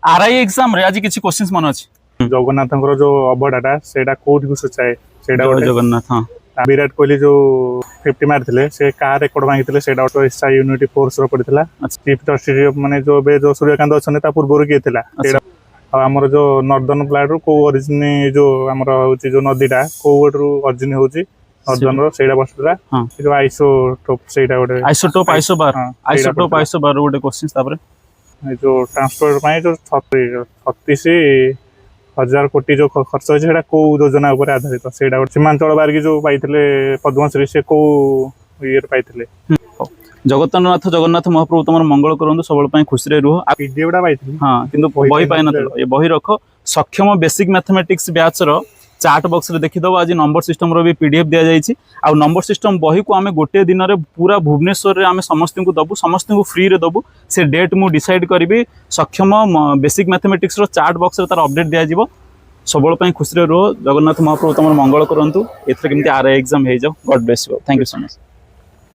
RI exam रे आज किछि क्वेश्चंस मन अछि जगन्नाथଙ୍କର जो ଅବଢାଟା ସେଇଟା କୋଉଠିକୁ ସୂଚାଏ ସେଇଟା ଜୟ ଗୋଟେ ଜଗନ୍ନାଥ ହଁ ବିରାଟ କୋହଲି ଯୋଉ 50 ମାରିଥିଲେ ସେ କାହା ରେକର୍ଡ ଭାଙ୍ଗିଥିଲେ ସେଇଟା ଗୋଟେ ଏସ୍ଆଇ ୟୁନିଟି ଫୋର୍ସ ର ପଡିଥିଲା ଚିଫ ଜଷ୍ଟିସ ମାନେ ଯୋଉ ଏବେ ଯୋଉ ସୂର୍ଯ୍ୟକାନ୍ତ ଅଛନ୍ତି ତା ପୂର୍ବରୁ କିଏ ଥିଲା ସେଇଟା ଆଉ ଆମର ଯୋଉ ନର୍ଦର୍ନ ପ୍ଲାଟ ରୁ କୋଉ ଅରିଜିନ ଯୋଉ ଆମର ହଉଛି ଯୋଉ ନଦୀଟା କୋଉ ରୁ ଅରିଜିନ ହଉଛି ନର୍ଦର୍ନ ର ସେଇଟା ବସିଥିଲା ଯୋଉ ଆଇସୋଟୋପ ସେଇଟା ଗୋଟେ ଆଇସୋଟୋପ ଗୋଟେ क्वेश्चन तापर जो ट्रांसपोर्ट ପାଇଁ जो 36,000 कोटी जो खर्च होइছে सेटा को योजना ऊपर आधारित सेटा सीमांचल बार्गी जो पाइथिले पद्मश्री से को ईयर पाइथिले जगन्नाथ जगन्नाथ महाप्रभु तुम मंगल करंतु सबल पई खुशी रे रुह पीडीएफ टा पाइथिले हां किंतु बही पाइ नथलो ये बही रख सक्षम बेसिक मैथमेटिक्स बैच रो चार्ट बॉक्स रे देखि दबो आज नंबर सिस्टम रो भी पीडीएफ दिया जाईछि आ नंबर सिस्टम बही को आमे गोटे दिन रे पूरा भुवनेश्वर रे आमे समस्त को दबु समस्त को फ्री रे दबु से डेट मु डिसाइड करबी सक्षम बेसिक मैथमेटिक्स रो चार्ट बॉक्स रे तार अपडेट दिया जिवो सबल पई खुशी रे रुह जगन्नाथ महाप्रभु तुम मंगल करंतु एथरे केमति आरआई एग्जाम हे जाओ God bless you thank you so much.